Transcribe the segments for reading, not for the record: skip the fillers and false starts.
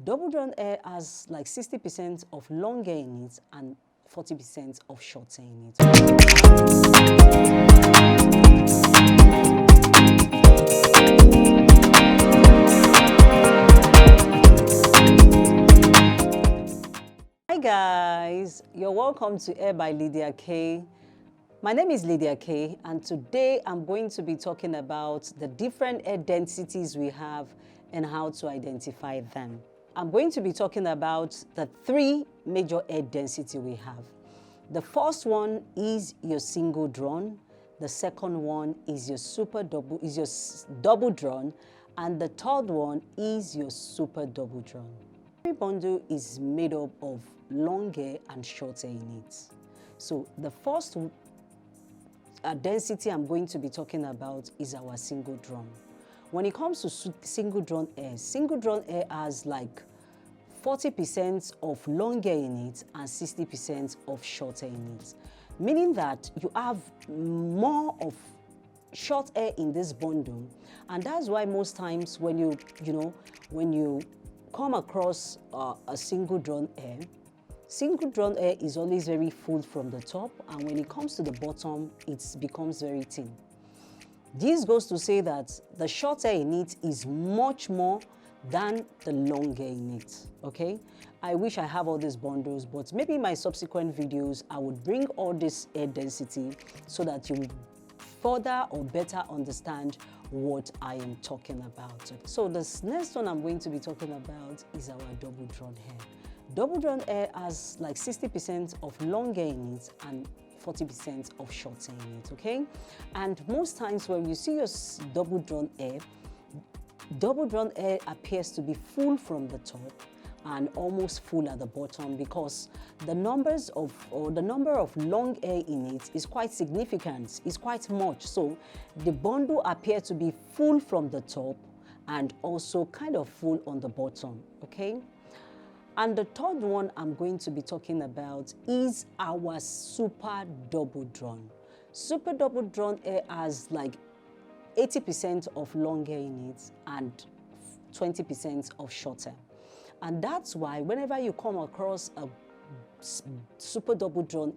Double drawn air has like 60% of long air in it and 40% of short air in it. Hi guys, you're welcome to Air by LydiaK. My name is LydiaK, and today I'm going to be talking about the different air densities we have and how to identify them. I'm going to be talking about the three major air density we have. The first one is your single drawn, the second one is your double drawn, and the third one is your super double drawn. Every bundle is made up of long air and short air in it. So the first density I'm going to be talking about is our single drawn. When it comes to single drawn air has like 40% of long air in it and 60% of short air in it. Meaning that you have more of short air in this bundle, and that's why most times when you come across a single drawn air is always very full from the top, and when it comes to the bottom, it becomes very thin. This goes to say that the short air in it is much more than the long air in it, okay? I wish I have all these bundles, but maybe in my subsequent videos, I would bring all this air density so that you will further or better understand what I am talking about. So this next one I'm going to be talking about is our double drawn air. Double drawn air has like 60% of long air in it and 40% of short air in it, okay? And most times when you see your double drawn air appears to be full from the top and almost full at the bottom, because the number of long air in it is quite significant, it's quite much. So the bundle appears to be full from the top and also kind of full on the bottom, okay? And the third one I'm going to be talking about is our super double drawn. Super double drawn air has like 80% of long air in it and 20% of short air. And that's why whenever you come across a super double drawn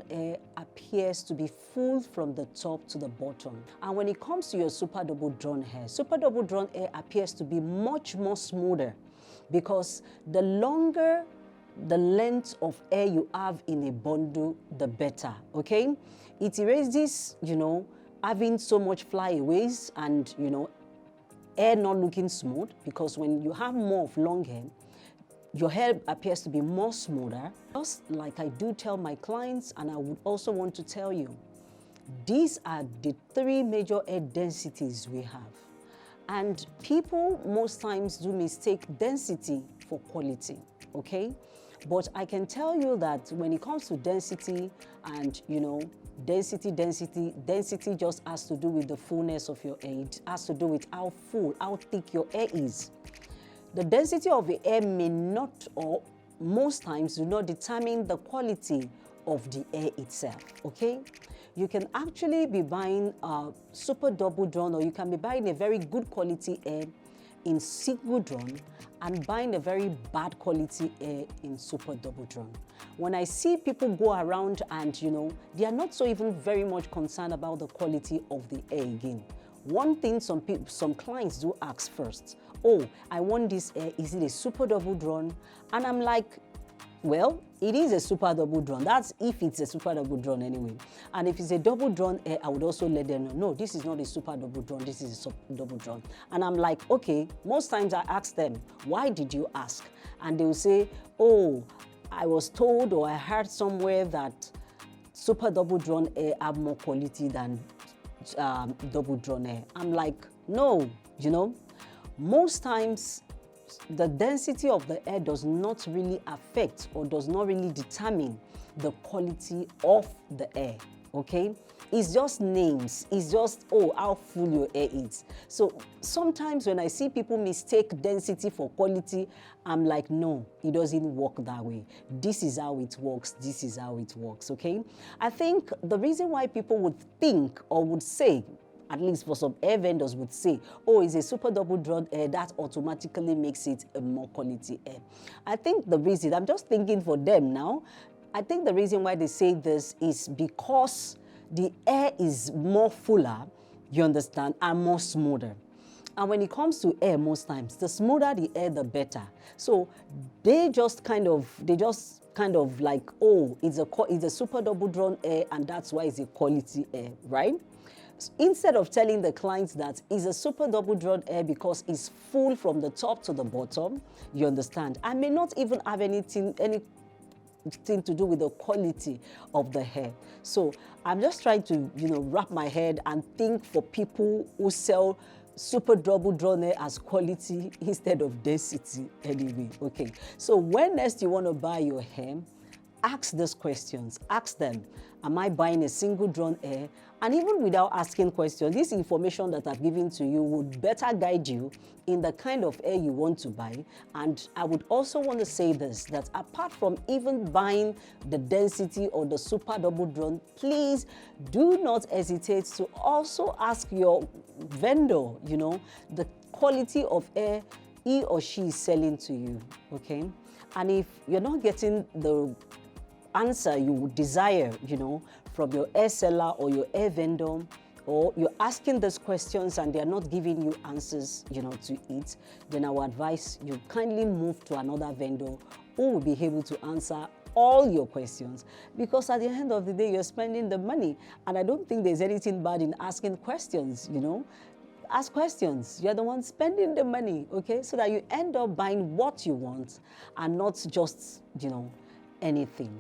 air appears to be full from the top to the bottom. And when it comes to your super double drawn air appears to be much more smoother, because the longer the length of air you have in a bundle, the better, okay? It erases, having so much flyaways and, air not looking smooth, because when you have more of long hair, your hair appears to be more smoother. Just like I do tell my clients, and I would also want to tell you, these are the three major air densities we have. And people most times do mistake density for quality, okay? But I can tell you that when it comes to density and, density just has to do with the fullness of your air. It has to do with how full, how thick your air is. The density of the air may not, or most times do not determine the quality of the air itself, okay? You can actually be buying a super double drawn, or you can be buying a very good quality air in single drawn and buying a very bad quality air in super double drawn. When I see people go around and, they are not so even very much concerned about the quality of the air again. One thing some clients do ask first, oh, I want this air, is it a super double drawn? And I'm like, well, it is a super double drawn. That's if it's a super double drawn anyway. And if it's a double drawn air, I would also let them know, no, this is not a super double drawn, this is a super double drawn. And I'm like, okay, most times I ask them, why did you ask? And they will say, oh, I was told or I heard somewhere that super double drawn air have more quality than double drawn air. I'm like, no, most times the density of the air does not really affect or does not really determine the quality of the air, okay? It's just names. It's just, oh, how full your air is. So sometimes when I see people mistake density for quality, I'm like, no, it doesn't work that way. This is how it works. This is how it works, okay? I think the reason why people would think or would say at least for some air vendors, would say, oh, it's a super double drawn air, that automatically makes it a more quality air. I think the reason, I'm just thinking for them now, I think the reason why they say this is because the air is more fuller, you understand, and more smoother. And when it comes to air, most times, the smoother the air, the better. So they just kind of like, oh, it's a super double drawn air, and that's why it's a quality air, right? Instead of telling the clients that it's a super double drawn air because it's full from the top to the bottom, you understand, I may not even have anything to do with the quality of the hair. So I'm just trying to, wrap my head and think for people who sell super double drawn hair as quality instead of density anyway. Okay, so when next you want to buy your hair, ask these questions. Ask them, am I buying a single drawn hair? And even without asking questions, this information that I've given to you would better guide you in the kind of hair you want to buy. And I would also want to say this, that apart from even buying the density or the super double drawn, please do not hesitate to also ask your vendor, the quality of hair he or she is selling to you, okay? And if you're not getting the answer you desire, from your hair seller or your hair vendor, or you're asking these questions and they're not giving you answers, to it, then I would advise you kindly move to another vendor who will be able to answer all your questions, because at the end of the day, you're spending the money. And I don't think there's anything bad in asking questions, Ask questions. You're the one spending the money, okay? So that you end up buying what you want and not just, anything.